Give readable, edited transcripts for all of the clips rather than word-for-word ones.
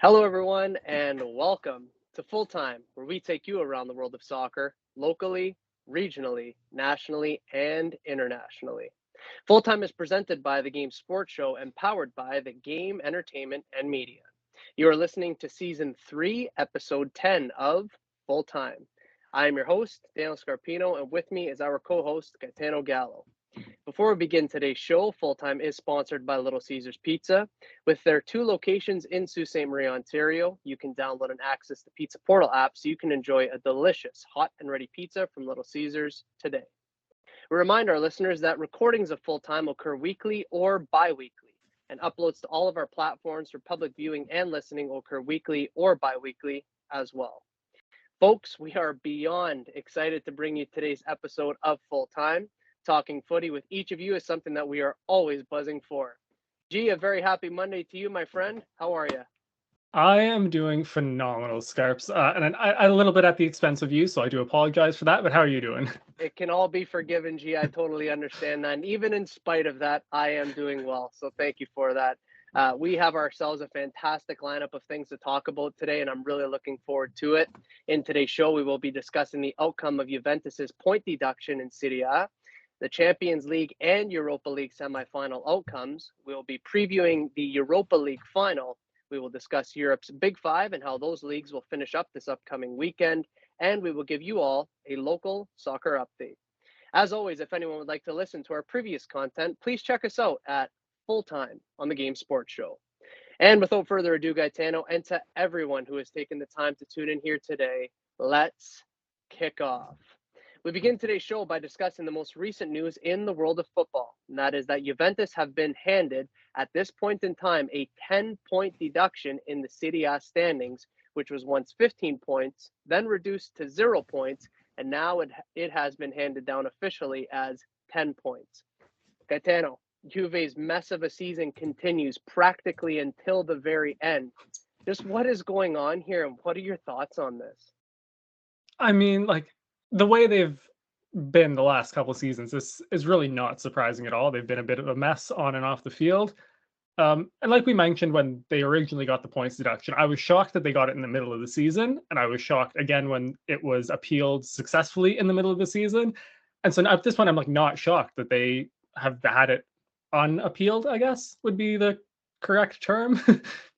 Hello, everyone, and welcome to Full Time, where we take you around the world of soccer locally, regionally, nationally, and internationally. Full Time is presented by the Game Sports Show and powered by the Game Entertainment and Media. You are listening to Season 3, Episode 10 of Full Time. I am your host, Daniel Scarpino, and with me is our co host, Gitano Gallo. Before we begin today's show, Full Time is sponsored by Little Caesars Pizza. With their two locations in Sault Ste. Marie, Ontario, you can download and access the Pizza Portal app so you can enjoy a delicious hot and ready pizza from Little Caesars today. We remind our listeners that recordings of Full Time occur weekly or bi-weekly, and uploads to all of our platforms for public viewing and listening will occur weekly or bi-weekly as well. Folks, we are beyond excited to bring you today's episode of Full Time. Talking footy with each of you is something that we are always buzzing for. G, a very happy Monday to you, my friend. How are you? I am doing phenomenal, Scarps, and a little bit at the expense of you, so I do apologize for that. But how are you doing? It can all be forgiven, G. I totally understand that. And even in spite of that, I am doing well. So thank you for that. We have ourselves a fantastic lineup of things to talk about today, and I'm really looking forward to it. In today's show, we will be discussing the outcome of Juventus's point deduction in Serie A, the Champions League and Europa League Semi Final outcomes. We will be previewing the Europa League final. We will discuss Europe's Big Five and how those leagues will finish up this upcoming weekend, and we will give you all a local soccer update. As always, if anyone would like to listen to our previous content, please check us out at Full Time on the Game Sports Show. And without further ado, Gaetano, and to everyone who has taken the time to tune in here today, let's kick off. We begin today's show by discussing the most recent news in the world of football, and that is that Juventus have been handed, at this point in time, a 10-point deduction in the Serie A standings, which was once 15 points, then reduced to 0 points, and now it has been handed down officially as 10 points. Gaetano, Juve's mess of a season continues practically until the very end. Just what is going on here, and what are your thoughts on this? I mean, like the way they've been the last couple seasons, this is really not surprising at all. They've been a bit of a mess on and off the field. And like we mentioned when they originally got the points deduction, I was shocked that they got it in the middle of the season, and I was shocked again when it was appealed successfully in the middle of the season. And so at this point, I'm like not shocked that they have had it unappealed, I guess would be the correct term,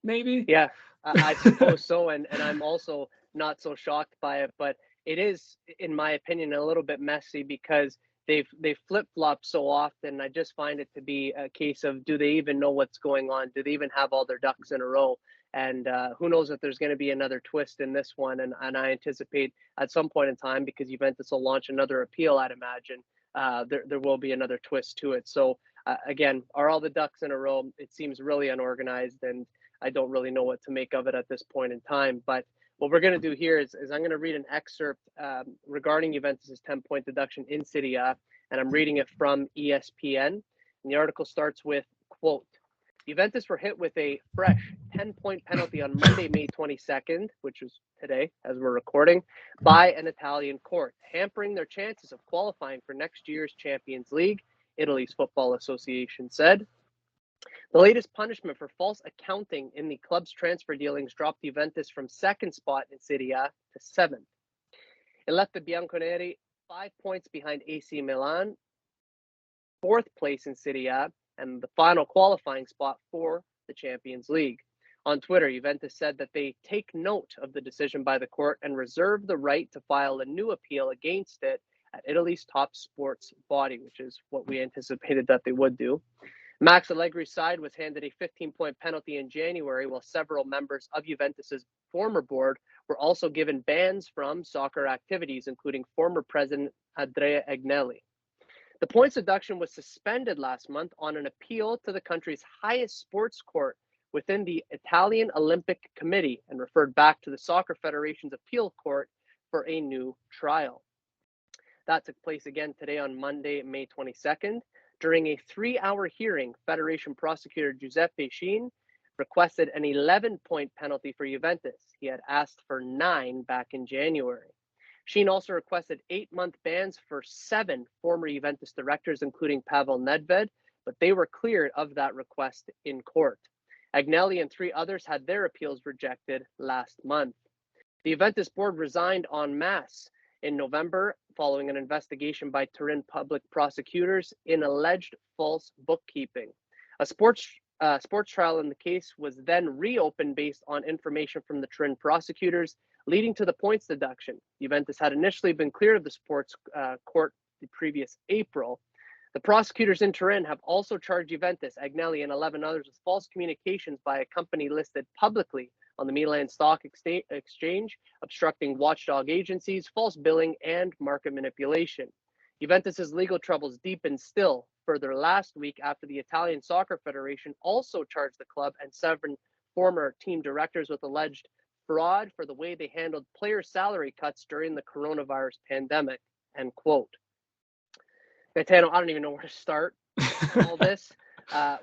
maybe. Yeah, I suppose so, and I'm also not so shocked by it, but it is, in my opinion, a little bit messy because they've flip-flop so often. I just find it to be a case of, do they even know what's going on? Do they even have all their ducks in a row? And who knows if there's going to be another twist in this one? And I anticipate at some point in time, because Juventus will launch another appeal, I'd imagine there will be another twist to it. So again, are all the ducks in a row? It seems really unorganized, and I don't really know what to make of it at this point in time. But what we're going to do here is I'm going to read an excerpt regarding Juventus's 10-point deduction in Serie A, and I'm reading it from ESPN. And the article starts with, quote, Juventus were hit with a fresh 10-point penalty on Monday, May 22nd, which was today as we're recording, by an Italian court, hampering their chances of qualifying for next year's Champions League, Italy's Football Association said. The latest punishment for false accounting in the club's transfer dealings dropped Juventus from second spot in Serie A to seventh. It left the Bianconeri 5 points behind AC Milan, fourth place in Serie A, and the final qualifying spot for the Champions League. On Twitter, Juventus said that they take note of the decision by the court and reserve the right to file a new appeal against it at Italy's top sports body, which is what we anticipated that they would do. Max Allegri's side was handed a 15-point penalty in January, while several members of Juventus's former board were also given bans from soccer activities, including former president Andrea Agnelli. The points deduction was suspended last month on an appeal to the country's highest sports court within the Italian Olympic Committee and referred back to the Soccer Federation's appeal court for a new trial. That took place again today on Monday, May 22nd. During a 3-hour hearing, Federation prosecutor Giuseppe Sheen requested an 11-point penalty for Juventus. He had asked for 9 back in January. Sheen also requested 8-month bans for 7 former Juventus directors, including Pavel Nedved, but they were cleared of that request in court. Agnelli and 3 others had their appeals rejected last month. The Juventus board resigned en masse in November following an investigation by Turin public prosecutors in alleged false bookkeeping. A sports trial in the case was then reopened based on information from the Turin prosecutors, leading to the points deduction. Juventus had initially been cleared of the sports court the previous April. The prosecutors in Turin have also charged Juventus, Agnelli, and 11 others with false communications by a company listed publicly on the Milan Stock Exchange, obstructing watchdog agencies, false billing, and market manipulation. Juventus's legal troubles deepened still further last week after the Italian Soccer Federation also charged the club and 7 former team directors with alleged fraud for the way they handled player salary cuts during the coronavirus pandemic, end quote. Gitano, I don't even know where to start all this.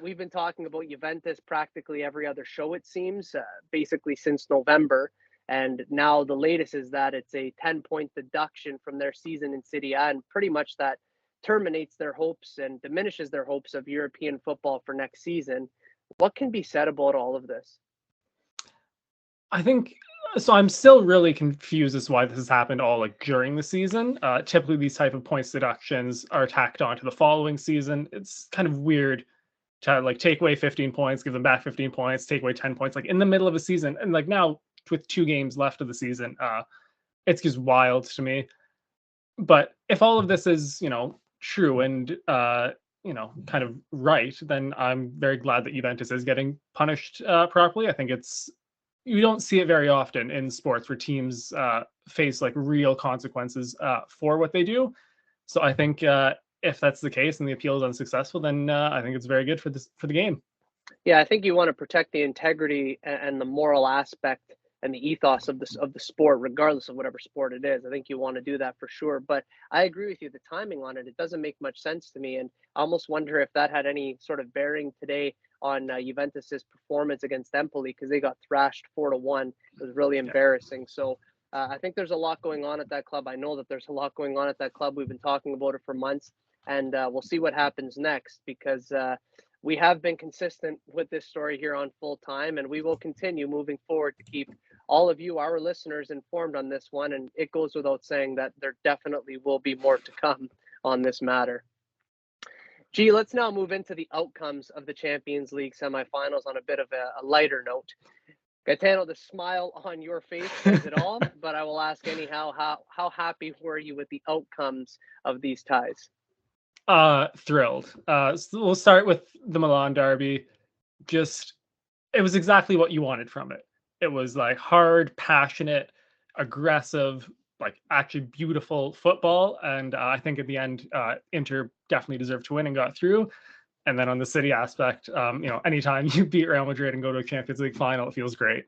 We've been talking about Juventus practically every other show, it seems, basically since November. And now the latest is that it's a 10-point deduction from their season in Serie A, and pretty much that terminates their hopes and diminishes their hopes of European football for next season. What can be said about all of this? I think so. I'm still really confused as to why this has happened all like during the season. Typically, these type of points deductions are tacked on to the following season. It's kind of weird to like take away 15 points, give them back 15 points, take away 10 points, like in the middle of a season, and like now with 2 games left of the season, it's just wild to me. But if all of this is true and kind of right, then I'm very glad that Juventus is getting punished properly. I think you don't see it very often in sports where teams face like real consequences for what they do. So I think if that's the case and the appeal is unsuccessful, then I think it's very good for the game. Yeah, I think you want to protect the integrity and the moral aspect and the ethos of the sport, regardless of whatever sport it is. I think you want to do that for sure. But I agree with you. The timing on it doesn't make much sense to me, and I almost wonder if that had any sort of bearing today on Juventus's performance against Empoli, because they got thrashed 4-1. It was really embarrassing. So I think there's a lot going on at that club. I know that there's a lot going on at that club. We've been talking about it for months, and we'll see what happens next, because we have been consistent with this story here on Full Time, and we will continue moving forward to keep all of you, our listeners, informed on this one. And it goes without saying that there definitely will be more to come on this matter. Gee, let's now move into the outcomes of the Champions League semifinals on a bit of a lighter note. Gitano, the smile on your face says it all, but I will ask anyhow, how happy were you with the outcomes of these ties? Thrilled. So we'll start with the Milan derby. It was exactly what you wanted from it. It was like hard, passionate, aggressive, like actually beautiful football. And I think at the end, Inter definitely deserved to win and got through. And then on the City aspect, anytime you beat Real Madrid and go to a Champions League final, it feels great.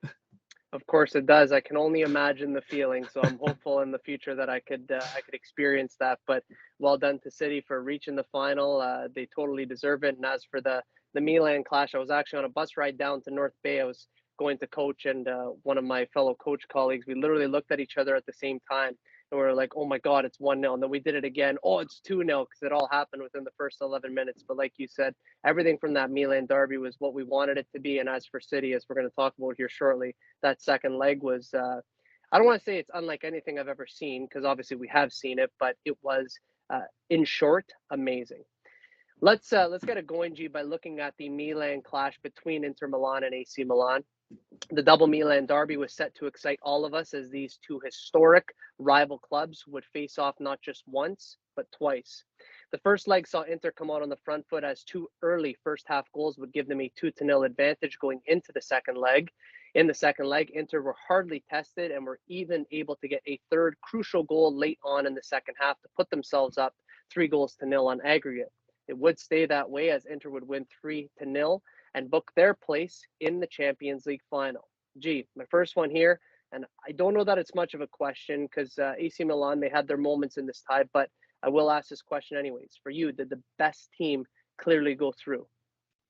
Of course it does. I can only imagine the feeling. So I'm hopeful in the future that I could experience that. But well done to City for reaching the final. They totally deserve it. And as for the Milan clash, I was actually on a bus ride down to North Bay. I was going to coach, and one of my fellow coach colleagues, we literally looked at each other at the same time, and we were like, oh my God, it's 1-0. And then we did it again. Oh, it's 2-0, because it all happened within the first 11 minutes. But like you said, everything from that Milan derby was what we wanted it to be. And as for City, as we're going to talk about here shortly, that second leg was, I don't want to say it's unlike anything I've ever seen, because obviously we have seen it, but it was, in short, amazing. Let's get it going, G, by looking at the Milan clash between Inter Milan and AC Milan. The double Milan derby was set to excite all of us, as these two historic rival clubs would face off not just once, but twice. The first leg saw Inter come out on the front foot, as 2 early first half goals would give them a 2-0 advantage going into the second leg. In the second leg, Inter were hardly tested and were even able to get a third crucial goal late on in the second half to put themselves up 3-0 on aggregate. It would stay that way, as Inter would win 3-0 and book their place in the Champions League final. Gee, my first one here, and I don't know that it's much of a question, because AC Milan, they had their moments in this tie, but I will ask this question anyways. For you, did the best team clearly go through?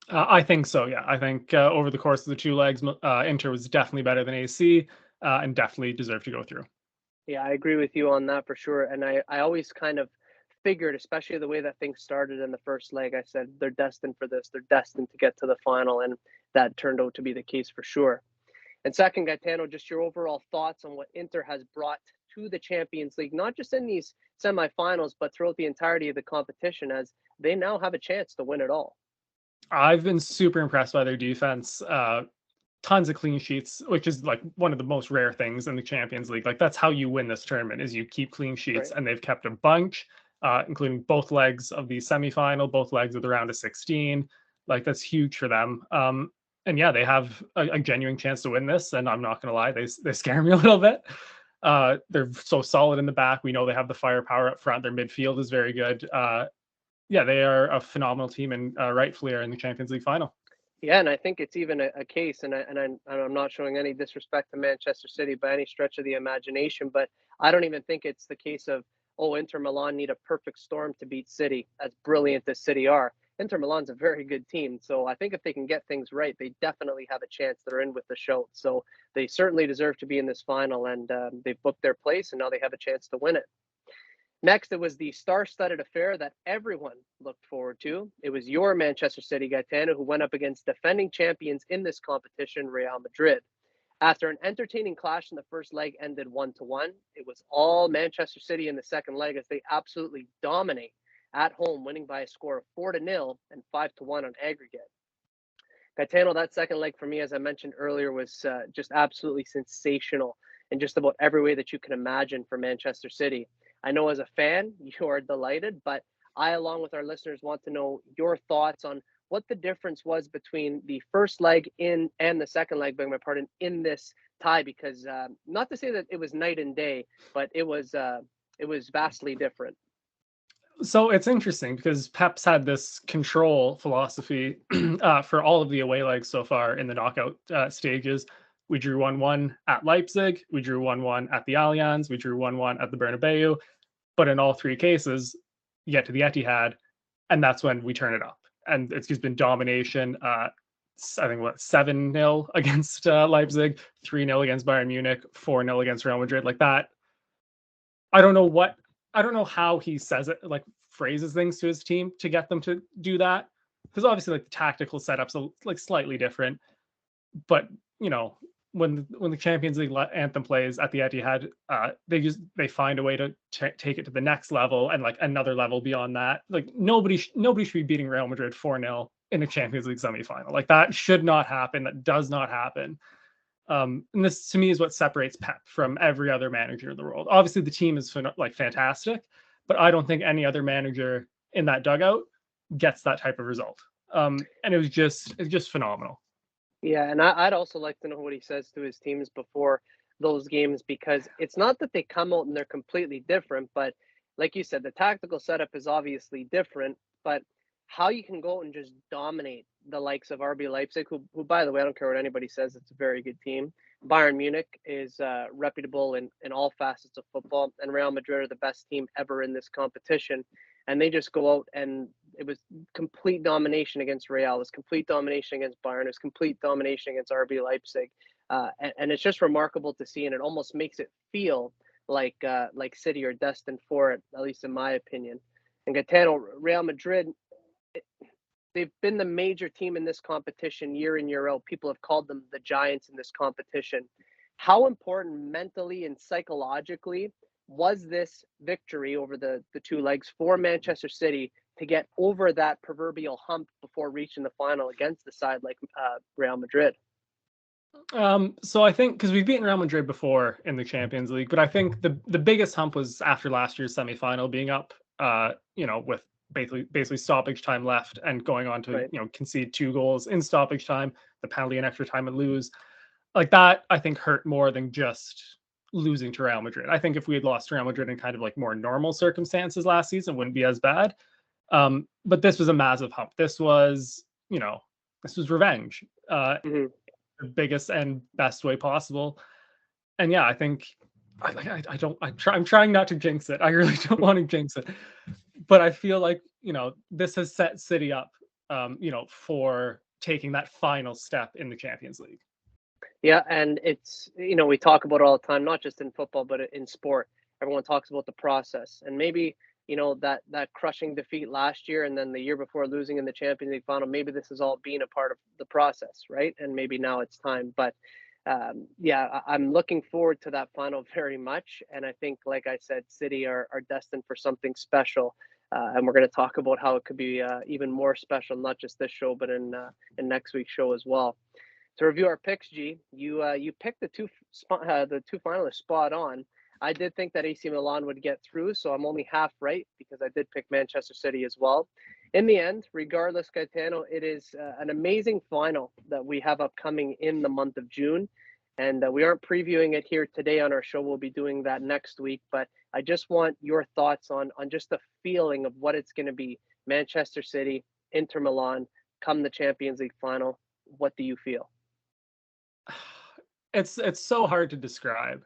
I think so, yeah. I think over the course of the 2 legs, Inter was definitely better than AC and definitely deserved to go through. Yeah, I agree with you on that for sure. And I always kind of figured, especially the way that things started in the first leg, I said they're destined for this. They're destined to get to the final. And that turned out to be the case for sure. And second, Gaetano, just your overall thoughts on what Inter has brought to the Champions League, not just in these semifinals, but throughout the entirety of the competition, as they now have a chance to win it all. I've been super impressed by their defense. Tons of clean sheets, which is like one of the most rare things in the Champions League. Like that's how you win this tournament is you keep clean sheets, Right. and they've kept a bunch, including both legs of the semifinal, both legs of the round of 16. Like that's huge for them. And yeah, they have a genuine chance to win this. And I'm not gonna lie, they scare me a little bit. They're so solid in the back. We know they have the firepower up front. Their midfield is very good. Yeah, they are a phenomenal team and rightfully are in the Champions League final. Yeah, and I think it's even a case, and I'm not showing any disrespect to Manchester City by any stretch of the imagination, but I don't even think it's the case of, oh, Inter Milan need a perfect storm to beat City, as brilliant as City are. Inter Milan's a very good team, so I think if they can get things right, they definitely have a chance. They're in with the show, so they certainly deserve to be in this final, and they've booked their place, and now they have a chance to win it. Next, it was the star-studded affair that everyone looked forward to. It was your Manchester City, Gaetano, who went up against defending champions in this competition, Real Madrid. After an entertaining clash in the first leg ended 1-1, it was all Manchester City in the second leg as they absolutely dominate at home, winning by a score of 4-0 and 5-1 on aggregate. Gaetano, that second leg for me, as I mentioned earlier, was just absolutely sensational in just about every way that you can imagine for Manchester City. I know as a fan, you are delighted, but I, along with our listeners, want to know your thoughts on what the difference was between the first leg in and the second leg, begging my pardon, in this tie. Because not to say that it was night and day, but it was vastly different. So it's interesting because Pep's had this control philosophy for all of the away legs so far in the knockout stages. We drew 1-1 at Leipzig. We drew 1-1 at the Allianz. We drew 1-1 at the Bernabeu. But in all three cases, you get to the Etihad, and that's when we turn it up. And it's just been domination. I think 7-0 against Leipzig, 3-0 against Bayern Munich, 4-0 against Real Madrid. Like that. I don't know how he says it, like phrases things to his team to get them to do that. Because obviously, like the tactical setups are like slightly different. But when the Champions League anthem plays at the Etihad, they find a way to take it to the next level and like another level beyond that. Like nobody should be beating Real Madrid 4-0 in a Champions League semifinal. Like that should not happen. That does not happen. And this to me is what separates Pep from every other manager in the world. Obviously, the team is like fantastic, but I don't think any other manager in that dugout gets that type of result. And it's just phenomenal. Yeah, and I'd also like to know what he says to his teams before those games, because it's not that they come out and they're completely different, but like you said, the tactical setup is obviously different, but how you can go and just dominate the likes of RB Leipzig, who by the way, I don't care what anybody says, it's a very good team. Bayern Munich is reputable in all facets of football, and Real Madrid are the best team ever in this competition. And they just go out and it was complete domination against Real. It was complete domination against Bayern. It was complete domination against RB Leipzig. And it's just remarkable to see, and it almost makes it feel like City are destined for it, at least in my opinion. And Gaetano, Real Madrid, they've been the major team in this competition year in, year out. People have called them the giants in this competition. How important mentally and psychologically was this victory over the two legs for Manchester City to get over that proverbial hump before reaching the final against the side like Real Madrid? So I think because we've beaten Real Madrid before in the Champions League, but I think the biggest hump was after last year's semifinal being up, with basically stoppage time left and going on to Right. concede 2 goals in stoppage time, the penalty and extra time and lose. Like that, I think hurt more than just losing to Real Madrid. I think if we had lost to Real Madrid in kind of like more normal circumstances last season, it wouldn't be as bad. But this was a massive hump. This was revenge. Mm-hmm. The biggest and best way possible. And yeah, I think I'm trying not to jinx it. I really don't want to jinx it, but I feel like this has set City up, for taking that final step in the Champions League. Yeah, and it's we talk about it all the time, not just in football, but in sport. Everyone talks about the process, and maybe that crushing defeat last year, and then the year before losing in the Champions League final. Maybe this is all being a part of the process, right? And maybe now it's time. But yeah, I'm looking forward to that final very much. And I think, like I said, City are destined for something special. And we're going to talk about how it could be even more special, not just this show, but in next week's show as well. To review our picks, G, you picked the two finalists spot on. I did think that AC Milan would get through, so I'm only half right because I did pick Manchester City as well. In the end, regardless, Gaetano, it is an amazing final that we have upcoming in the month of June. And we aren't previewing it here today on our show. We'll be doing that next week. But I just want your thoughts on just the feeling of what it's going to be. Manchester City, Inter Milan, come the Champions League final. What do you feel? It's so hard to describe.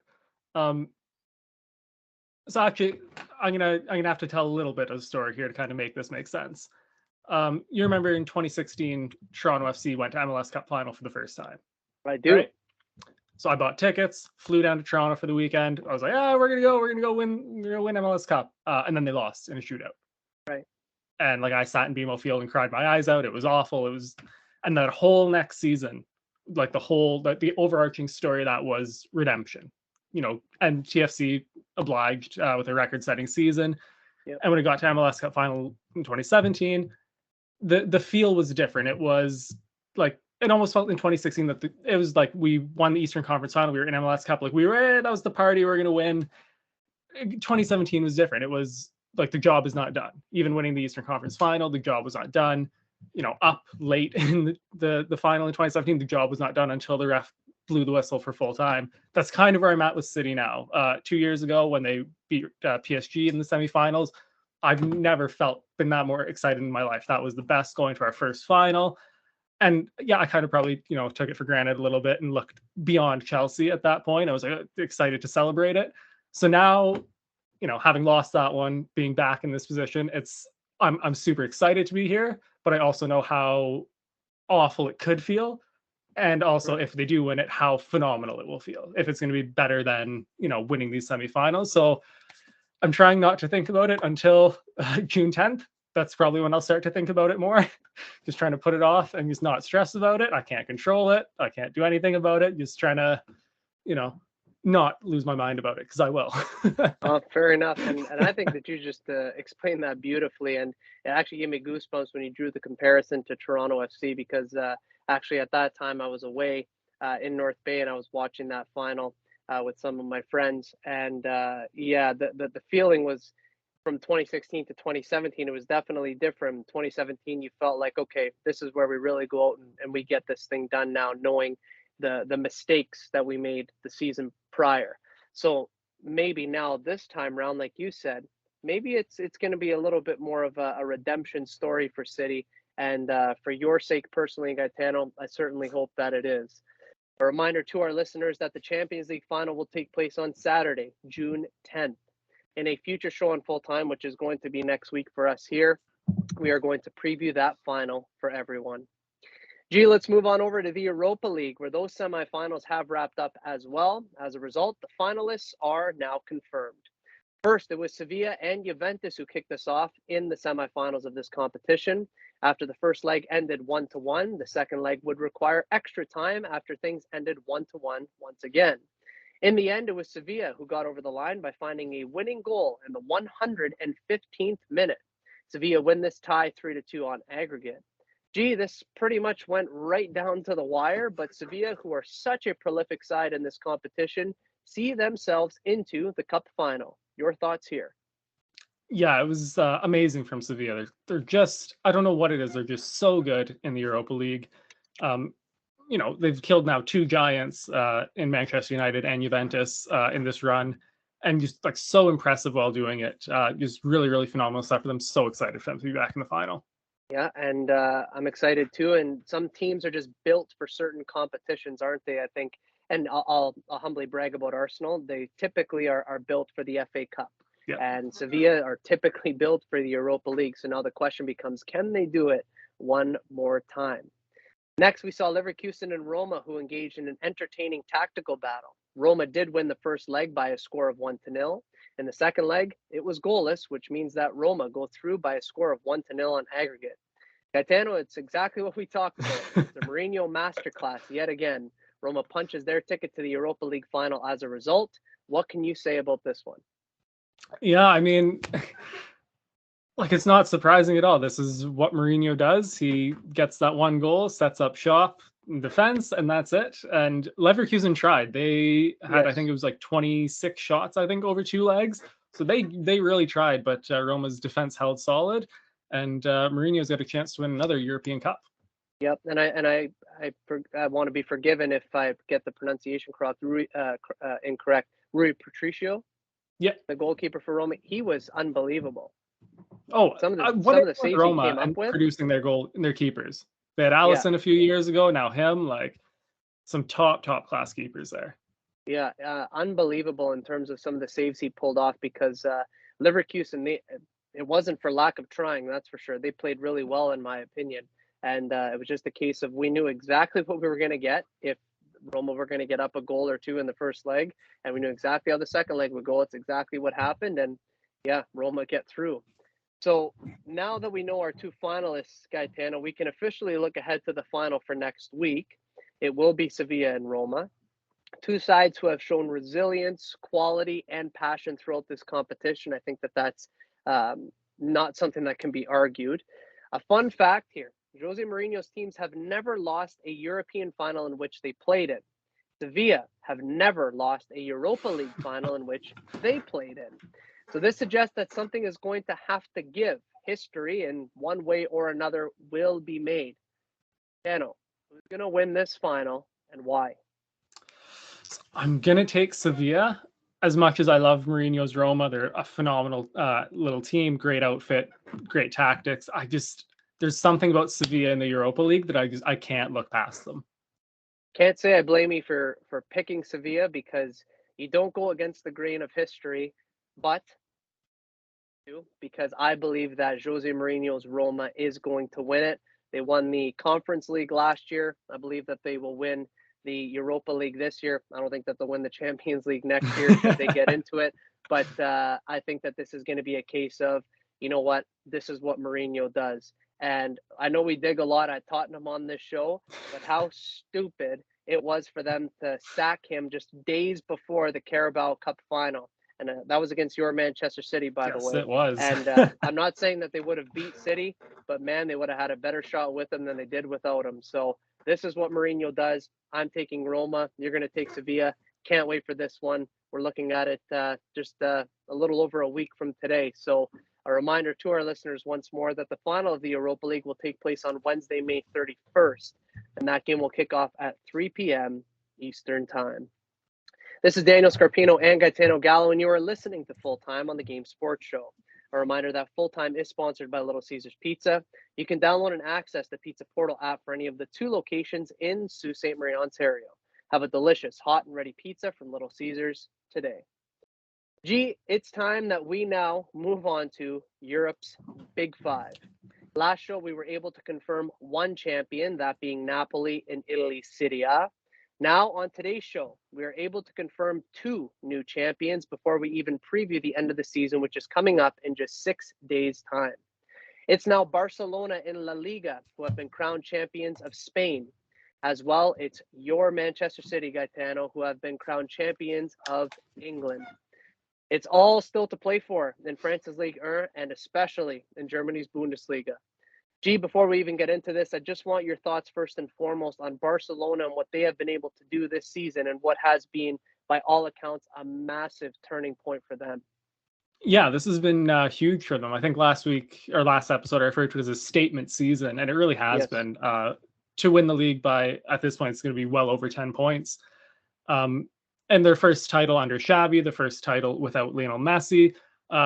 So actually, I'm gonna have to tell a little bit of a story here to kind of make this make sense. You remember in 2016, Toronto FC went to MLS Cup final for the first time. I do. Right? So I bought tickets, flew down to Toronto for the weekend. I was like, we're gonna go win MLS Cup, and then they lost in a shootout. Right. And like I sat in BMO Field and cried my eyes out. It was awful. And that whole next season, like the overarching story that was redemption. And TFC obliged with a record-setting season. Yep. And when it got to MLS Cup final in 2017, the feel was different. It was like it almost felt in 2016 that it was like we won the Eastern Conference final. We were in MLS Cup, like that was the party. We're going to win. 2017 was different. It was like the job is not done. Even winning the Eastern Conference final, the job was not done. Up late in the final in 2017, the job was not done until the ref blew the whistle for full time. That's kind of where I'm at with City now. 2 years ago when they beat PSG in the semifinals, I've never been that more excited in my life. That was the best, going to our first final. And yeah, I kind of probably, took it for granted a little bit and looked beyond Chelsea at that point. I was excited to celebrate it. So now, having lost that one, being back in this position, I'm super excited to be here, but I also know how awful it could feel. And also, if they do win it, how phenomenal it will feel. If it's going to be better than, winning these semifinals. So I'm trying not to think about it until June 10th. That's probably when I'll start to think about it more. Just trying to put it off and just not stress about it. I can't control it. I can't do anything about it. Just trying to, not lose my mind about it, because I will. Fair enough. And I think that you just explained that beautifully. And it actually gave me goosebumps when you drew the comparison to Toronto FC, because actually at that time I was away in North Bay and I was watching that final with some of my friends. And the feeling was, from 2016 to 2017, it was definitely different. 2017, you felt like, okay, this is where we really go out and we get this thing done now, knowing the mistakes that we made the season prior. So maybe now this time around, like you said, maybe it's going to be a little bit more of a redemption story for City. And for your sake personally, Gaetano, I certainly hope that it is. A reminder to our listeners that the Champions League final will take place on Saturday, June 10th. In a future show on Full Time, which is going to be next week for us here, we are going to preview that final for everyone. Gee, let's move on over to the Europa League, where those semifinals have wrapped up as well. As a result, the finalists are now confirmed. First, it was Sevilla and Juventus who kicked us off in the semifinals of this competition. After the first leg ended 1-1, the second leg would require extra time after things ended 1-1 once again. In the end, it was Sevilla who got over the line by finding a winning goal in the 115th minute. Sevilla win this tie 3-2 on aggregate. Gee, this pretty much went right down to the wire, but Sevilla, who are such a prolific side in this competition, see themselves into the cup final. Your thoughts here? Yeah, it was amazing from Sevilla. They're just, I don't know what it is. They're just so good in the Europa League. They've killed now two giants in Manchester United and Juventus in this run, and just like so impressive while doing it. Just really, really phenomenal stuff for them. So excited for them to be back in the final. Yeah, and I'm excited too. And some teams are just built for certain competitions, aren't they? I think, and I'll humbly brag about Arsenal. They typically are built for the FA Cup. Yep. And Sevilla are typically built for the Europa League. So now the question becomes, can they do it one more time? Next, we saw Leverkusen and Roma, who engaged in an entertaining tactical battle. Roma did win the first leg by a score of 1-0. In the second leg, it was goalless, which means that Roma go through by a score of 1-0 on aggregate. Gaetano, it's exactly what we talked about. It's a Mourinho masterclass yet again. Roma punches their ticket to the Europa League final as a result. What can you say about this one? Yeah, I mean, like, it's not surprising at all. This is what Mourinho does. He gets that one goal, sets up shop in defense, and that's it. And Leverkusen tried. They had, I think Yes. it was like 26 shots, I think, over 2 legs. So they really tried, but Roma's defense held solid, and Mourinho's got a chance to win another European Cup. Yep, and I want to be forgiven if I get the pronunciation incorrect. Rui Patricio, Yeah. the goalkeeper for Roma, he was unbelievable. Oh, Some of what the is saves he Roma came up and with. producing their goal and their keepers? They had Yeah, Allison a few years ago. Now him, like some top class keepers there. yeah, unbelievable in terms of some of the saves he pulled off because Leverkusen, it wasn't for lack of trying, that's for sure. They played really well, in my opinion. And it was just a case of we knew exactly what we were going to get if Roma were going to get up a goal or two in the first leg. And we knew exactly how the second leg would go. It's exactly what happened. And yeah, Roma get through. So now that we know our two finalists, Gaetano, we can officially look ahead to the final for next week. It will be Sevilla and Roma. Two sides who have shown resilience, quality, and passion throughout this competition. I think that that's not something that can be argued. A fun fact here, Jose Mourinho's teams have never lost a European final in which they played in. Sevilla have never lost a Europa League final in which they played in. So this suggests that something is going to have to give. History in one way or another will be made. Dano, who's going to win this final and why? I'm gonna take Sevilla. As much as I love Mourinho's Roma, they're a phenomenal little team, great outfit, great tactics. There's something about Sevilla in the Europa League that I can't look past them. Can't say I blame you for picking Sevilla because you don't go against the grain of history, but because I believe that Jose Mourinho's Roma is going to win it. They won the Conference League last year. I believe that they will win the Europa League this year. I don't think that they'll win the Champions League next year should they get into it. But I think that this is going to be a case of, you know what, this is what Mourinho does. And I know we dig a lot at Tottenham on this show, but how stupid it was for them to sack him just days before the Carabao Cup final. And that was against your Manchester City, by the Yes, way. it was. And I'm not saying that they would have beat City, but man, they would have had a better shot with him than they did without him. So this is what Mourinho does. I'm taking Roma. You're going to take Sevilla. Can't wait for this one. We're looking at it just a little over a week from today. So a reminder to our listeners once more that the final of the Europa League will take place on Wednesday, May 31st. And that game will kick off at 3 p.m. Eastern Time. This is Daniel Scarpino and Gitano Gallo, and you are listening to Full Time on the Game Sports Show. A reminder that Full Time is sponsored by Little Caesars Pizza. You can download and access the Pizza Portal app for any of the 2 locations in Sault Ste. Marie, Ontario. Have a delicious, hot and ready pizza from Little Caesars today. G, it's time that we now move on to Europe's Big Five. Last show, we were able to confirm one champion, that being Napoli in Italy, Serie A. Now, on today's show, we are able to confirm 2 new champions before we even preview the end of the season, which is coming up in just 6 days' time. It's now Barcelona in La Liga, who have been crowned champions of Spain. As well, it's your Manchester City, Gaetano, who have been crowned champions of England. It's all still to play for in France's Ligue 1 and especially in Germany's Bundesliga. G, before we even get into this, I just want your thoughts first and foremost on Barcelona and what they have been able to do this season and what has been, by all accounts, a massive turning point for them. Yeah, this has been huge for them. I think last episode, I referred to it as a statement season, and it really has been. To win the league by, at this point, it's going to be well over 10 points. And their first title under Xavi, the first title without Lionel Messi.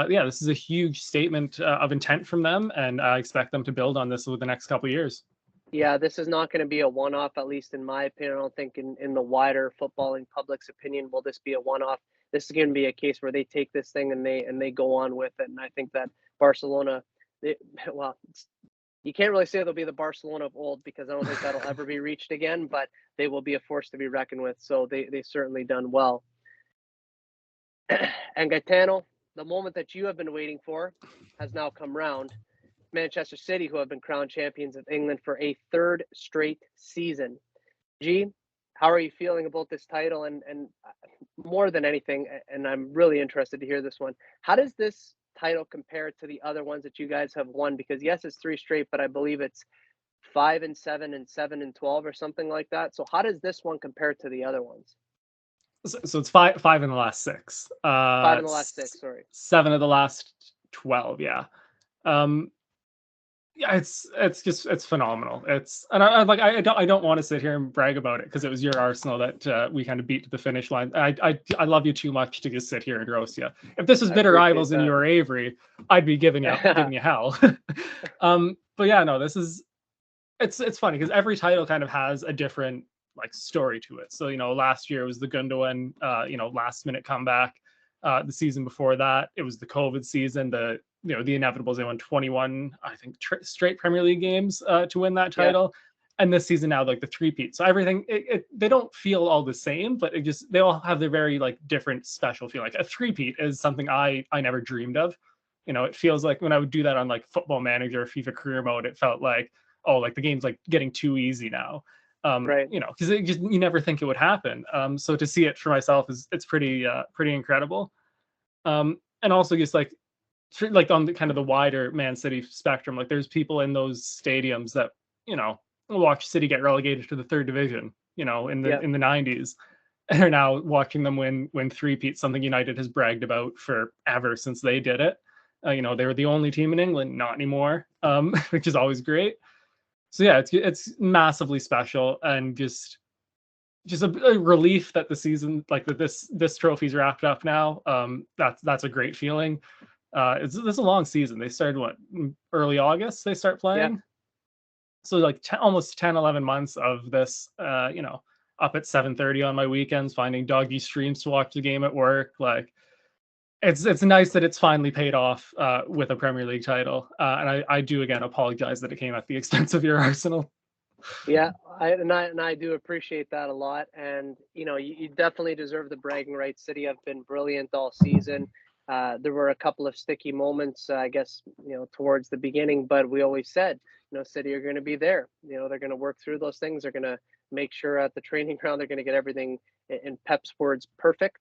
This is a huge statement of intent from them, and I expect them to build on this over the next couple of years. Yeah, this is not going to be a one-off, at least in my opinion. I don't think in the wider footballing public's opinion will this be a one-off. This is going to be a case where they take this thing and they go on with it. And I think that Barcelona, you can't really say they'll be the Barcelona of old because I don't think that'll ever be reached again, but they will be a force to be reckoned with. So they've certainly done well. And Gitano, the moment that you have been waiting for has now come round. Manchester City, who have been crowned champions of England for a third straight season. G, how are you feeling about this title? And more than anything, and I'm really interested to hear this one, how does this title compare to the other ones that you guys have won? Because yes, it's 3 straight, but I believe it's 5 and 7 and 7 and 12 or something like that. So how does this one compare to the other ones? So it's five in the last 6. 5 in the last 6, sorry. 7 of the last 12, yeah. Yeah, it's phenomenal. And I don't want to sit here and brag about it because it was your Arsenal that we kind of beat to the finish line. I love you too much to just sit here and roast you. If this was bitter rivals and you were Avery, I'd be giving you hell. But yeah, no, it's funny because every title kind of has a different like story to it. So last year was the Gundogan last minute comeback. The season before that, it was the COVID season. The inevitables. They won 21, I think, straight Premier League games to win that title. Yeah. And this season now, like the three-peat. So everything, they don't feel all the same, but they all have their very like different special feel. Like a three-peat is something I never dreamed of. It feels like when I would do that on like Football Manager or FIFA Career Mode, it felt like, oh, like the game's like getting too easy now. Right. Because you never think it would happen. So to see it for myself it's pretty incredible. And also just like on the kind of the wider Man City spectrum, like there's people in those stadiums that watch City get relegated to the 3rd division, in the 90s, and are now watching them win three-peat, something United has bragged about forever since they did it. They were the only team in England, not anymore, which is always great. So yeah, it's massively special, and just a relief that the season, like that this trophy's wrapped up now. That's a great feeling. This is a long season. They started early August they start playing. Yeah. So like almost 10-11 months of this, up at 7:30 on my weekends, finding doggy streams to watch the game at work. Like it's nice that it's finally paid off with a Premier League title. And I do again apologize that it came at the expense of your Arsenal. Yeah, I do appreciate that a lot. And you definitely deserve the bragging rights. City have been brilliant all season. There were a couple of sticky moments, I guess, towards the beginning, but we always said, City are going to be there. They're going to work through those things. They're going to make sure at the training ground, they're going to get everything, in Pep's words, perfect.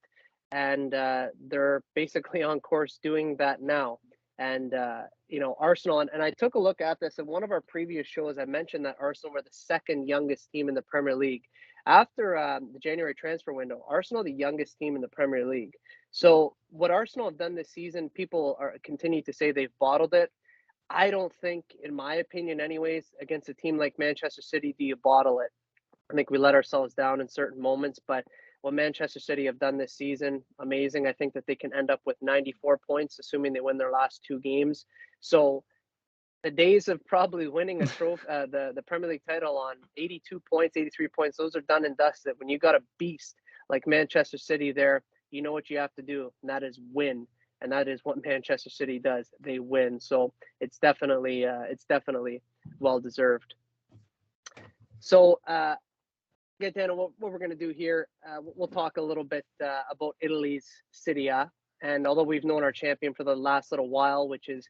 And they're basically on course doing that now. And, Arsenal, and I took a look at this in one of our previous shows. I mentioned that Arsenal were the 2nd youngest team in the Premier League. After the January transfer window, Arsenal, the youngest team in the Premier League. So what Arsenal have done this season, people continue to say they've bottled it. I don't think, in my opinion anyways, against a team like Manchester City, do you bottle it? I think we let ourselves down in certain moments, but what Manchester City have done this season, amazing. I think that they can end up with 94 points, assuming they win their last 2 games. So the days of probably winning a trophy, the Premier League title on 82 points, 83 points, those are done and dusted. When you got a beast like Manchester City there, you know what you have to do, and that is win. And that is what Manchester City does. They win. So it's definitely well deserved. So, Gitano, what we're going to do here, we'll talk a little bit about Italy's Serie A. And although we've known our champion for the last little while, which is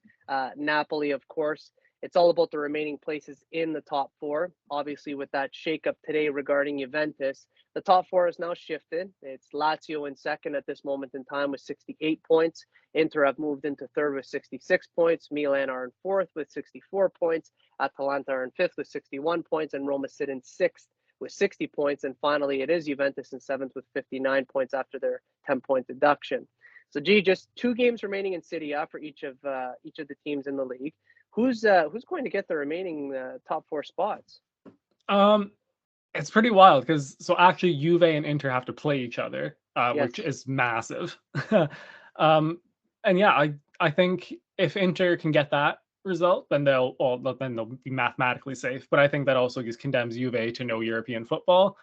Napoli, of course, it's all about the remaining places in the top 4. Obviously, with that shakeup today regarding Juventus, the top 4 has now shifted. It's Lazio in 2nd at this moment in time with 68 points. Inter have moved into 3rd with 66 points. Milan are in 4th with 64 points. Atalanta are in 5th with 61 points. And Roma sit in 6th with 60 points. And finally, it is Juventus in 7th with 59 points after their 10-point deduction. So, just 2 games remaining in Serie A for each of the teams in the league. Who's going to get the remaining top 4 spots? It's pretty wild because actually Juve and Inter have to play each other, yes, which is massive. And yeah, I think if Inter can get that result, then they'll be mathematically safe. But I think that also just condemns Juve to no European football.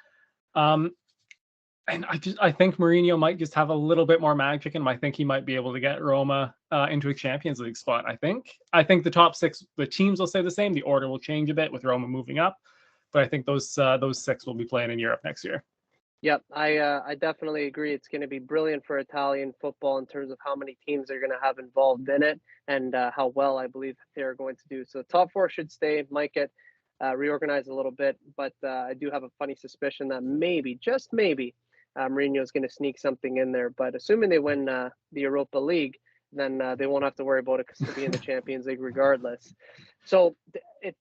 And I think Mourinho might just have a little bit more magic in him. I think he might be able to get Roma into a Champions League spot. I think the top 6, the teams will stay the same. The order will change a bit with Roma moving up, but I think those 6 will be playing in Europe next year. Yep, I definitely agree. It's going to be brilliant for Italian football in terms of how many teams they're going to have involved in it and how well I believe they're going to do. So the top four should stay, might get reorganized a little bit, but I do have a funny suspicion that maybe, just maybe, Mourinho is going to sneak something in there. But assuming they win the Europa League, then they won't have to worry about it because they'll be in the Champions League regardless. So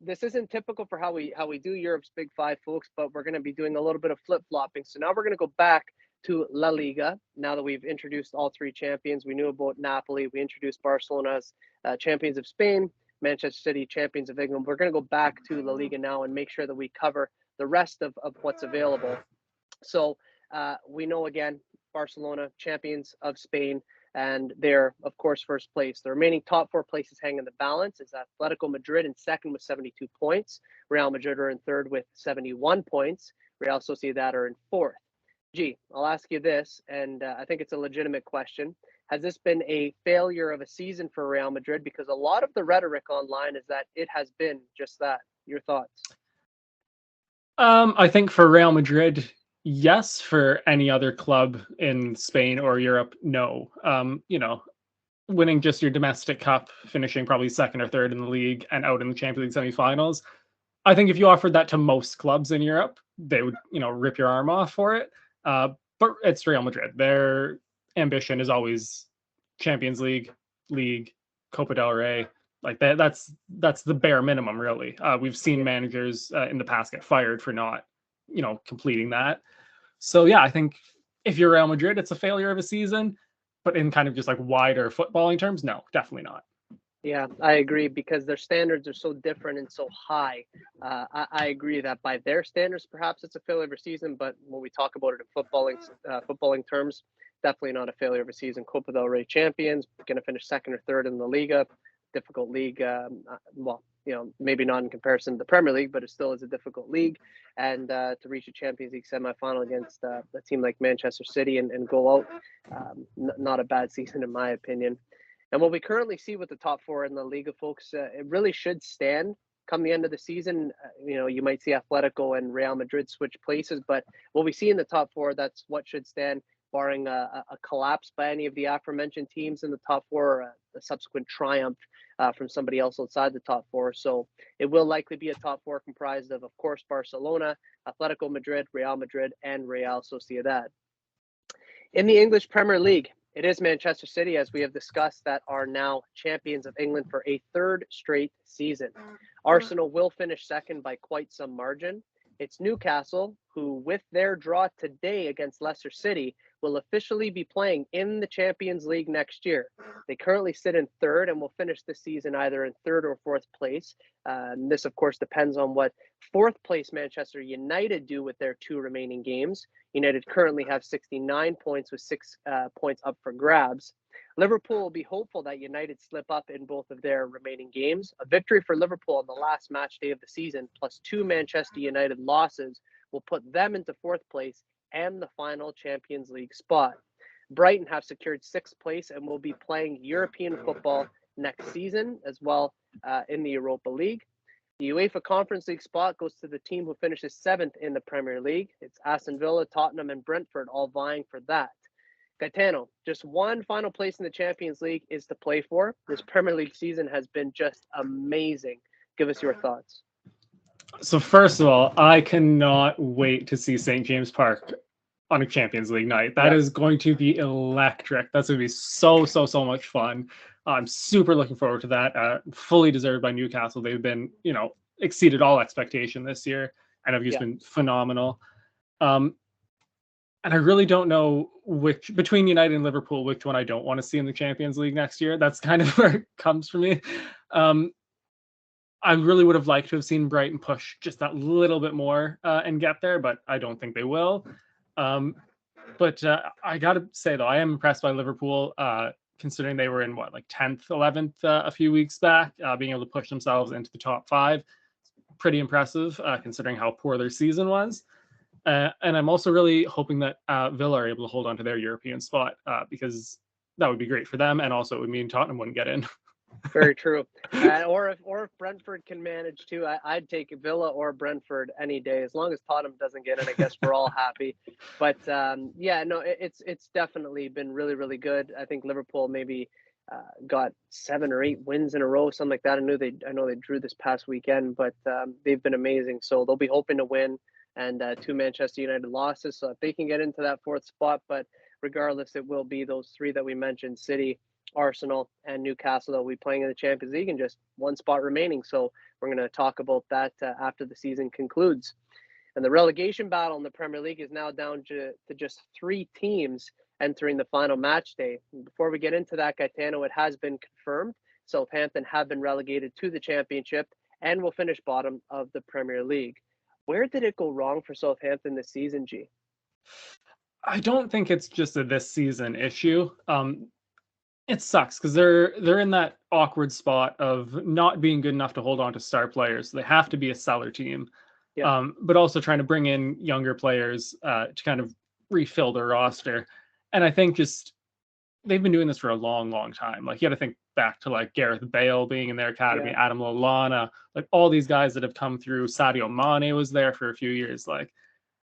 this isn't typical for how we do Europe's Big Five, folks, but we're going to be doing a little bit of flip-flopping. So now we're going to go back to La Liga. Now that we've introduced all three champions, we knew about Napoli. We introduced Barcelona as champions of Spain, Manchester City champions of England. We're going to go back to La Liga now and make sure that we cover the rest of what's available. So we know, again, Barcelona champions of Spain, and they're, of course, first place. The remaining top four places hang in the balance is Atletico Madrid in second with 72 points. Real Madrid are in third with 71 points. Real Sociedad are in fourth. I'll ask you this, and I think it's a legitimate question. Has this been a failure of a season for Real Madrid? Because a lot of the rhetoric online is that it has been just that. Your thoughts? I think for Real Madrid, yes. For any other club in Spain or Europe, no. Winning just your domestic cup, finishing probably second or third in the league, and out in the Champions League semi-finals. I think if you offered that to most clubs in Europe, they would, rip your arm off for it. But it's Real Madrid. Their ambition is always Champions League, Copa del Rey. Like that's the bare minimum, really. We've seen managers in the past get fired for not, completing that. So yeah, I think if you're Real Madrid, it's a failure of a season. But in kind of just like wider footballing terms, no, definitely not. Yeah, I agree because their standards are so different and so high. I agree that by their standards, perhaps it's a failure of a season, but when we talk about it in footballing terms, definitely not a failure of a season. Copa del Rey champions, going to finish second or third in the Liga, difficult league. Maybe not in comparison to the Premier League, but it still is a difficult league. And to reach a Champions League semi-final against a team like Manchester City and go out, not a bad season in my opinion. And what we currently see with the top four in the Liga, folks, it really should stand come the end of the season. You might see Atletico and Real Madrid switch places, but what we see in the top four, that's what should stand, barring a collapse by any of the aforementioned teams in the top four, or a subsequent triumph from somebody else outside the top four. So it will likely be a top four comprised of course, Barcelona, Atletico Madrid, Real Madrid, and Real Sociedad. In the English Premier League, it is Manchester City, as we have discussed, that are now champions of England for a third straight season. Arsenal will finish second by quite some margin. It's Newcastle, who, with their draw today against Leicester City, will officially be playing in the Champions League next year. They currently sit in third and will finish the season either in third or fourth place. This, of course, depends on what fourth place Manchester United do with their two remaining games. United currently have 69 points with 6 points up for grabs. Liverpool will be hopeful that United slip up in both of their remaining games. A victory for Liverpool on the last match day of the season, plus 2 Manchester United losses, will put them into fourth place and the final Champions League spot. Brighton have secured 6th place and will be playing European football next season as well in the Europa League. The UEFA Conference League spot goes to the team who finishes 7th in the Premier League. It's Aston Villa, Tottenham, and Brentford all vying for that. Gitano, just one final place in the Champions League is to play for. This Premier League season has been just amazing. Give us your thoughts. So first of all, I cannot wait to see St. James Park on a Champions League night. That is going to be electric. That's going to be so much fun. I'm super looking forward to that. Fully deserved by Newcastle. They've been, exceeded all expectation this year and have just been phenomenal. And I really don't know which, between United and Liverpool, which one I don't want to see in the Champions League next year. That's kind of where it comes for me. I really would have liked to have seen Brighton push just that little bit more and get there, but I don't think they will. But I got to say, though, I am impressed by Liverpool, considering they were in, 10th, 11th a few weeks back, being able to push themselves into the top 5. Pretty impressive, considering how poor their season was. And I'm also really hoping that Villa are able to hold on to their European spot because that would be great for them. And also it would mean Tottenham wouldn't get in. Very true. Or if Brentford can manage to, I'd take Villa or Brentford any day as long as Tottenham doesn't get in. I guess we're all happy. But yeah, no, it's definitely been really really good. I think Liverpool maybe got 7 or 8 wins in a row, something like that. I know they drew this past weekend, but they've been amazing. So they'll be hoping to win. And 2 Manchester United losses, so if they can get into that 4th spot, but regardless, it will be those 3 that we mentioned: City, Arsenal, and Newcastle that will be playing in the Champions League, and just 1 spot remaining. So we're going to talk about that after the season concludes. And the relegation battle in the Premier League is now down to just 3 teams entering the final match day. And before we get into that, Gaetano, it has been confirmed Southampton have been relegated to the Championship and will finish bottom of the Premier League. Where did it go wrong for Southampton this season, G? I don't think it's just a this season issue. It sucks because they're in that awkward spot of not being good enough to hold on to star players. They have to be a seller team, Yeah. but also trying to bring in younger players to kind of refill their roster. And I think just they've been doing this for a long, long time. Like you got to think back to like Gareth Bale being in their academy, Yeah. Adam Lallana, like all these guys that have come through. Sadio Mane was there for a few years. Like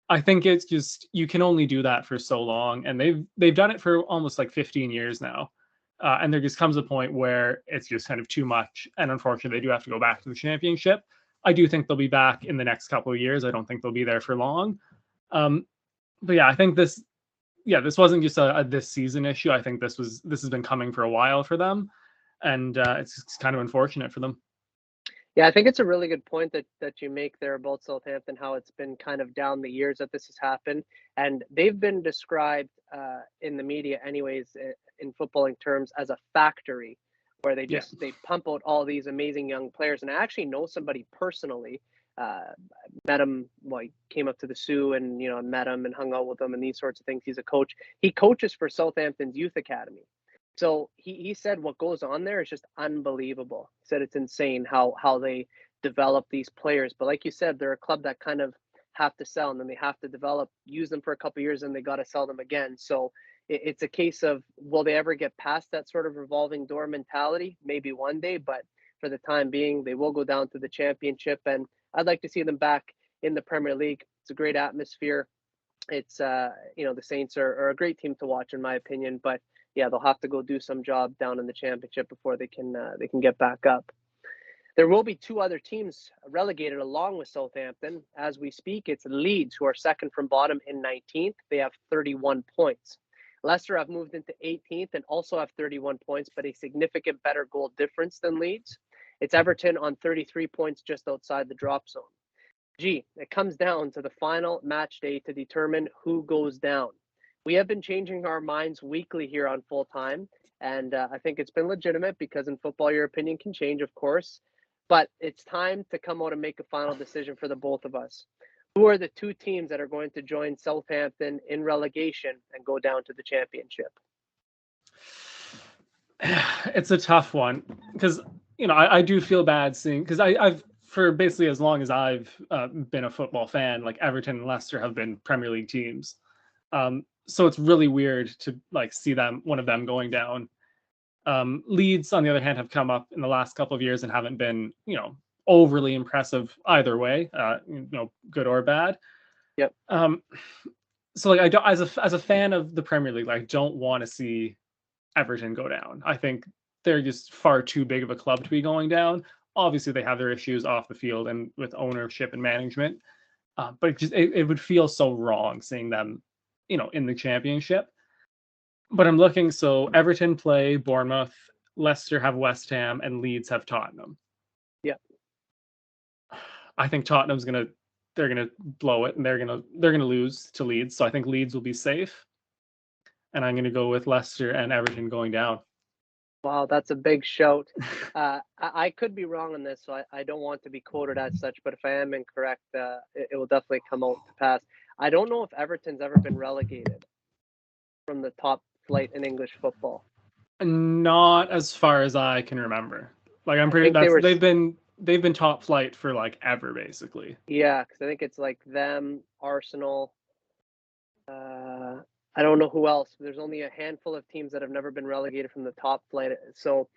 I think it's just you can only do that for so long, and they've done it for almost like 15 years now. And there just comes a point where it's just kind of too much, and unfortunately, they do have to go back to the championship. I do think they'll be back in the next couple of years. I don't think they'll be there for long. But yeah, I think this wasn't just a this season issue. I think this has been coming for a while for them, and it's kind of unfortunate for them. Yeah, I think it's a really good point that you make there about Southampton, how it's been kind of down the years that this has happened, and they've been described in the media, anyways, in footballing terms, as a factory, where Yeah, they pump out all these amazing young players. And I actually know somebody personally, uh, met him. Well, he came up to the Sioux and met him and hung out with him and these sorts of things. He's a coach. He coaches for Southampton's youth academy. So he said what goes on there is just unbelievable. He said it's insane how they develop these players. But like you said, they're a club that kind of have to sell, and then they have to develop, use them for a couple of years, and they got to sell them again. So it's a case of, will they ever get past that sort of revolving door mentality? Maybe one day, but for the time being, they will go down to the championship. And I'd like to see them back in the Premier League. It's a great atmosphere. It's the Saints are a great team to watch in my opinion, but yeah, they'll have to go do some job down in the championship before they can get back up. There will be 2 other teams relegated along with Southampton as we speak. It's Leeds, who are second from bottom in 19th. They have 31 points. Leicester have moved into 18th and also have 31 points, but a significant better goal difference than Leeds. It's Everton on 33 points, just outside the drop zone. It comes down to the final match day to determine who goes down. We have been changing our minds weekly here on Full Time, and I think it's been legitimate because in football, your opinion can change, of course. But it's time to come out and make a final decision for the both of us. Who are the 2 teams that are going to join Southampton in relegation and go down to the championship? it's a tough one because I do feel bad seeing because I've for basically as long as I've been a football fan, like Everton and Leicester have been Premier League teams. So it's really weird to like see one of them going down. Leeds, on the other hand, have come up in the last couple of years and haven't been, overly impressive either way, good or bad. Yep. So like I don't, as a fan of the Premier League, like, I don't want to see Everton go down. I think they're just far too big of a club to be going down. Obviously, they have their issues off the field and with ownership and management, but it would feel so wrong seeing them, in the championship. But I'm looking, so Everton play Bournemouth, Leicester have West Ham, and Leeds have Tottenham. Yep. I think they're gonna blow it and they're gonna lose to Leeds. So I think Leeds will be safe. And I'm gonna go with Leicester and Everton going down. Wow, that's a big shout. I could be wrong on this, so I don't want to be quoted as such, but if I am incorrect, it will definitely come out to pass. I don't know if Everton's ever been relegated from the top flight in English football. Not as far as I can remember. Like I'm I pretty think they were, they've been top flight for like ever basically. yeah, because I think it's like them, Arsenal. I don't know who else. There's only a handful of teams that have never been relegated from the top flight. So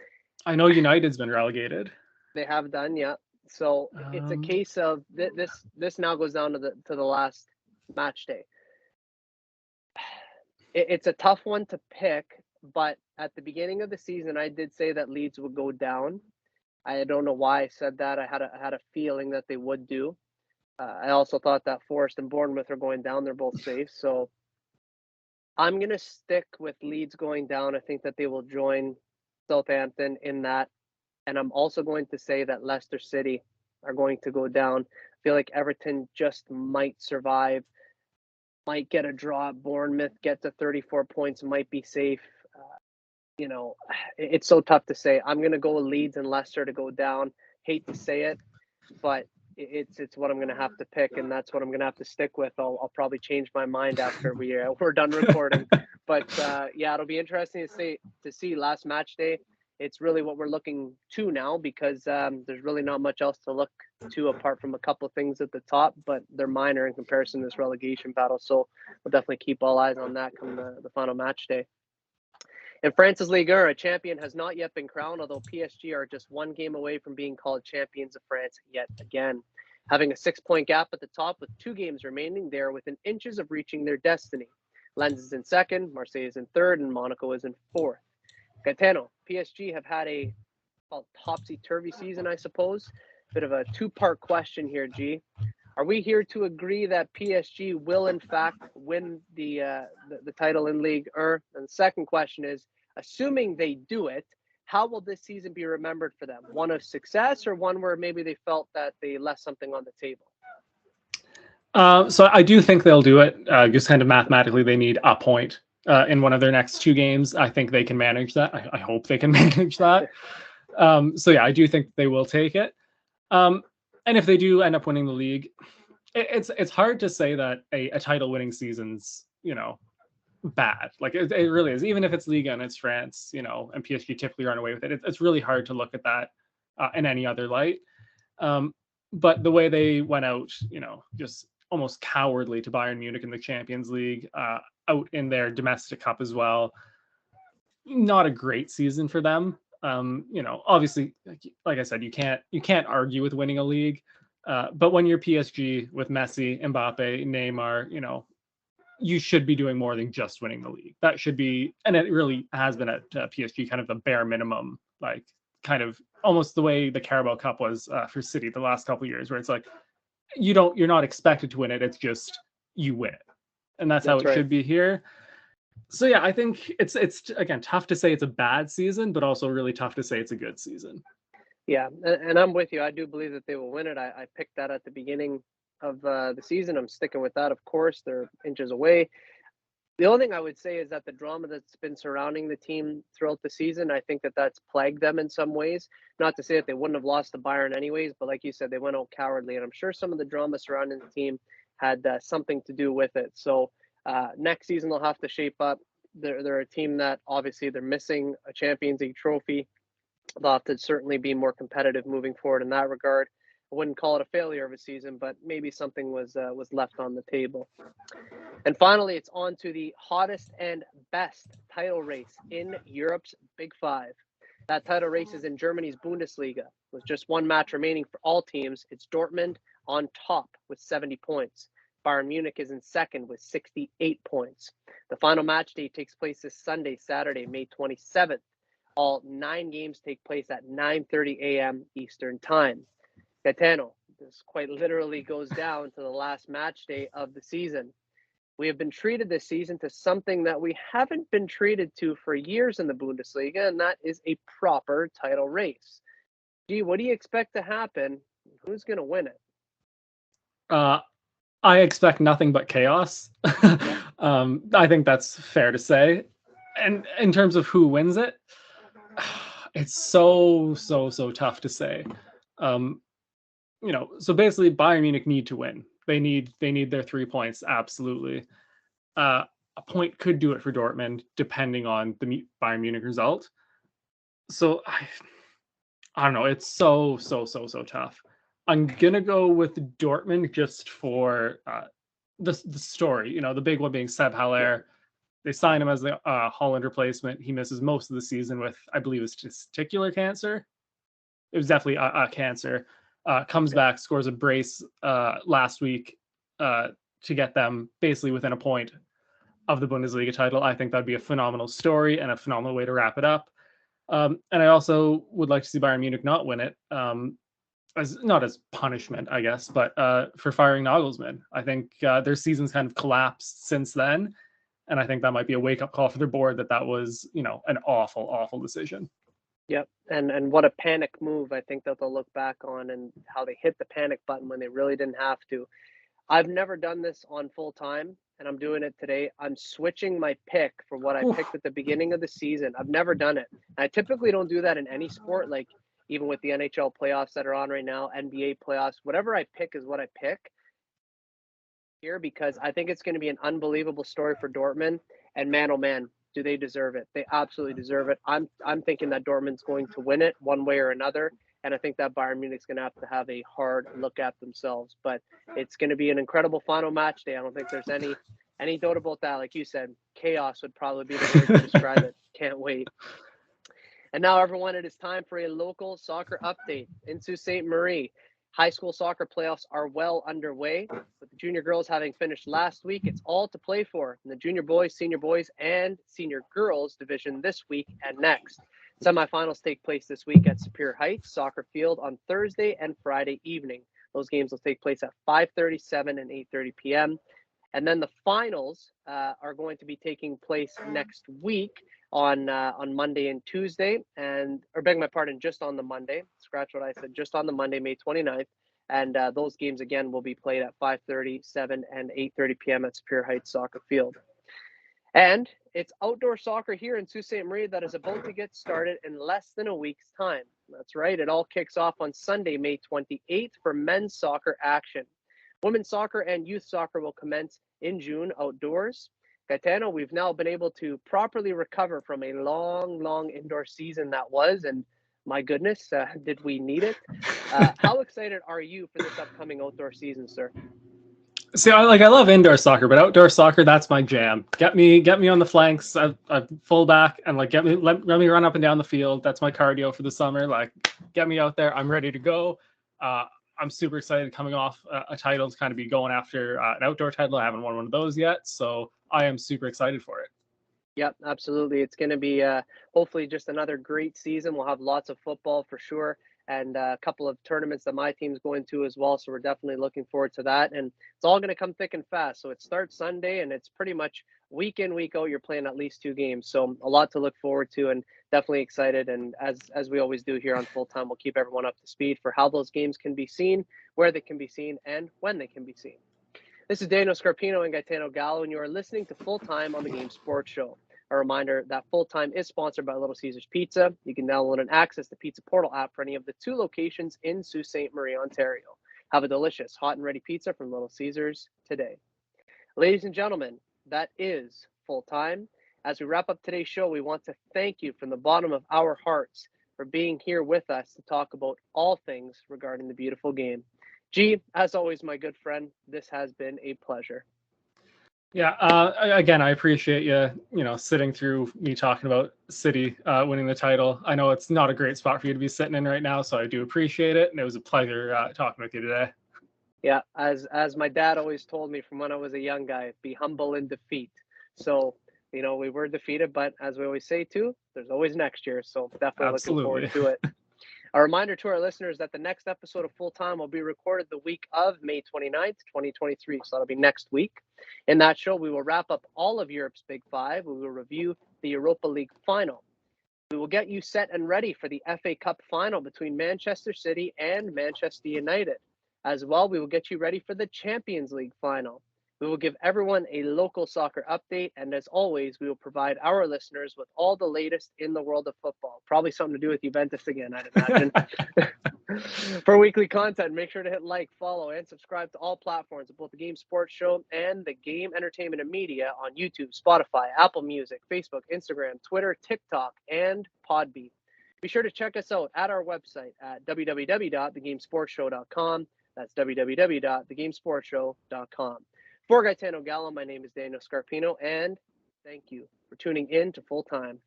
I know United's been relegated. They have done, yeah. So it's a Um, case of this now goes down to the last match day. It's a tough one to pick, but at the beginning of the season, I did say that Leeds would go down. I don't know why I said that. I had a feeling that they would do. I also thought that Forest and Bournemouth are going down. They're both safe, so I'm gonna stick with Leeds going down. I think that they will join Southampton in that, and I'm also going to say that Leicester City are going to go down. I feel like Everton just might survive, might get a draw at Bournemouth, get to 34 points, might be safe. You know, it's so tough to say. I'm going to go with Leeds and Leicester to go down. Hate to say it, but it's what I'm going to have to pick, and that's what I'm going to have to stick with. I'll probably change my mind after we're done recording. But yeah, it'll be interesting to see last match day. It's really what we're looking to now because there's really not much else to look to apart from a couple of things at the top, but they're minor in comparison to this relegation battle. So we'll definitely keep all eyes on that come the final match day. In France's Ligue 1, a champion has not yet been crowned, although PSG are just one game away from being called champions of France yet again. Having a 6-point gap at the top with 2 games remaining, they are within inches of reaching their destiny. Lens is in second, Marseille is in third, and Monaco is in fourth. Gitano, PSG have had a topsy-turvy season, I suppose. Bit of a two-part question here, G. Are we here to agree that PSG will in fact win the title in Ligue 1? And the second question is, assuming they do it, how will this season be remembered for them? One of success or one where maybe they felt that they left something on the table? so I do think they'll do it. Just kind of mathematically, they need a point in one of their next 2 games. I think they can manage that. I hope they can manage that. So yeah, I do think they will take it. And if they do end up winning the league, it's hard to say that a title winning season's bad. Like it really is. Even if it's Liga and it's France, and PSG typically run away with it. It's really hard to look at that in any other light. But the way they went out, just almost cowardly to Bayern Munich in the Champions League, out in their domestic cup as well. Not a great season for them. Obviously, like I said, you can't argue with winning a league. But when you're PSG with Messi, Mbappe, Neymar, you should be doing more than just winning the league. That should be, and it really has been at PSG, kind of the bare minimum, like kind of almost the way the Carabao Cup was for City the last couple of years, where it's like you're not expected to win it. It's just you win it, and that's how it right. should be here. So yeah, I think it's again tough to say it's a bad season, but also really tough to say it's a good season. Yeah, and I'm with you. I do believe that they will win it. I picked that at the beginning of the season. I'm sticking with that, of course. They're inches away. The only thing I would say is that the drama that's been surrounding the team throughout the season, I think that that's plagued them in some ways. Not to say that they wouldn't have lost to Bayern anyways, but like you said, they went out cowardly, and I'm sure some of the drama surrounding the team had something to do with it. So next season they'll have to shape up. They're a team that obviously they're missing a Champions League trophy. They'll have to certainly be more competitive moving forward in that regard. I wouldn't call it a failure of a season, but maybe something was left on the table. And finally, it's on to the hottest and best title race in Europe's Big Five. That title race is in Germany's Bundesliga. With just one match remaining for all teams, it's Dortmund on top with 70 points. Bayern Munich is in second with 68 points. The final match day takes place this Sunday, Saturday, May 27th. All 9 games take place at 9:30 a.m. Eastern Time. Gitano, this quite literally goes down to the last match day of the season. We have been treated this season to something that we haven't been treated to for years in the Bundesliga, and that is a proper title race. Gee, what do you expect to happen? Who's going to win it? I expect nothing but chaos. I think that's fair to say. And in terms of who wins it, it's so tough to say. So basically Bayern Munich need to win. They need their 3 points, absolutely. A point could do it for Dortmund, depending on the Bayern Munich result. So I don't know. It's so tough. I'm gonna go with Dortmund just for the story. The big one being Seb Haller. They sign him as the Holland replacement. He misses most of the season with, I believe, it's testicular cancer. It was definitely a cancer. Comes back, scores a brace last week to get them basically within a point of the Bundesliga title. I think that'd be a phenomenal story and a phenomenal way to wrap it up. And I also would like to see Bayern Munich not win it, as not as punishment, I guess, but for firing Nagelsmann. I think their season's kind of collapsed since then, and I think that might be a wake-up call for their board that was, an awful, awful decision. Yep, and what a panic move I think that they'll look back on, and how they hit the panic button when they really didn't have to. I've never done this on full time, and I'm doing it today. I'm switching my pick for what I picked at the beginning of the season. I've never done it. I typically don't do that in any sport, like even with the NHL playoffs that are on right now, NBA playoffs. Whatever I pick is what I pick here, because I think it's going to be an unbelievable story for Dortmund. And man, oh man, do they deserve it? They absolutely deserve it. I'm thinking that Dortmund's going to win it one way or another. And I think that Bayern Munich's going to have a hard look at themselves. But it's going to be an incredible final match day. I don't think there's any doubt about that. Like you said, chaos would probably be the word to describe it. Can't wait. And now, everyone, it is time for a local soccer update. In Sault Ste. Marie, high school soccer playoffs are well underway, with the junior girls having finished last week. It's all to play for in the junior boys, and senior girls division this week and next. Semifinals take place this week at Superior Heights Soccer Field on Thursday and Friday evening. Those games will take place at 5:30, 7, and 8:30 p.m. And then the finals are going to be taking place next week on Monday and Tuesday, or beg my pardon, just on the Monday. Scratch what I said, just on the Monday, May 29th. And those games, again, will be played at 5:30, 7, and 8:30 p.m. at Superior Heights Soccer Field. And it's outdoor soccer here in Sault Ste. Marie that is about to get started in less than a week's time. That's right. It all kicks off on Sunday, May 28th for men's soccer action. Women's soccer and youth soccer will commence in June outdoors. Gitano, we've now been able to properly recover from a long, long indoor season that was, and my goodness, did we need it? How excited are you for this upcoming outdoor season, sir? See, I love indoor soccer, but outdoor soccer, that's my jam. Get me on the flanks, I full back, and let me run up and down the field. That's my cardio for the summer. Get me out there. I'm ready to go. I'm super excited coming off a title to kind of be going after an outdoor title. I haven't won one of those yet, so I am super excited for it. Yep, absolutely. It's going to be hopefully just another great season. We'll have lots of football for sure, and a couple of tournaments that my team's going to as well. So we're definitely looking forward to that. And it's all going to come thick and fast. So it starts Sunday, and it's pretty much week in, week out, you're playing at least 2 games. So a lot to look forward to, and definitely excited. And as we always do here on Full Time, we'll keep everyone up to speed for how those games can be seen, where they can be seen, and when they can be seen. This is Daniel Scarpino and Gitano Gallo, and you are listening to Full Time on the Game Sports Show. A reminder that Full Time is sponsored by Little Caesars Pizza. You can download and access the Pizza Portal app for any of the 2 locations in Sault Ste. Marie, Ontario. Have a delicious hot and ready pizza from Little Caesars today. Ladies and gentlemen, that is Full Time. As we wrap up today's show, we want to thank you from the bottom of our hearts for being here with us to talk about all things regarding the beautiful game. G, as always, my good friend, this has been a pleasure. Yeah, again, I appreciate you, sitting through me talking about City winning the title. I know it's not a great spot for you to be sitting in right now, so I do appreciate it, and it was a pleasure talking with you today. Yeah, as my dad always told me from when I was a young guy, be humble in defeat. So, we were defeated, but as we always say too, there's always next year. So definitely looking forward to it. A reminder to our listeners that the next episode of Full Time will be recorded the week of May 29th, 2023. So that'll be next week. In that show, we will wrap up all of Europe's Big Five. We will review the Europa League final. We will get you set and ready for the FA Cup final between Manchester City and Manchester United. As well, we will get you ready for the Champions League final. We will give everyone a local soccer update, and as always, we will provide our listeners with all the latest in the world of football. Probably something to do with Juventus again, I'd imagine. For weekly content, make sure to hit like, follow, and subscribe to all platforms of both the Game Sports Show and the Game Entertainment and Media on YouTube, Spotify, Apple Music, Facebook, Instagram, Twitter, TikTok, and Podbean. Be sure to check us out at our website at www.thegamesportshow.com. That's www.thegamesportshow.com. For Gitano Gallo, my name is Daniel Scarpino, and Thank you for tuning in to Full Time.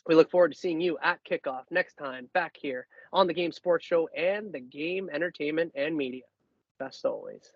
We look forward to seeing you at kickoff next time back here on the Game Sports Show and the Game Entertainment and Media. Best always.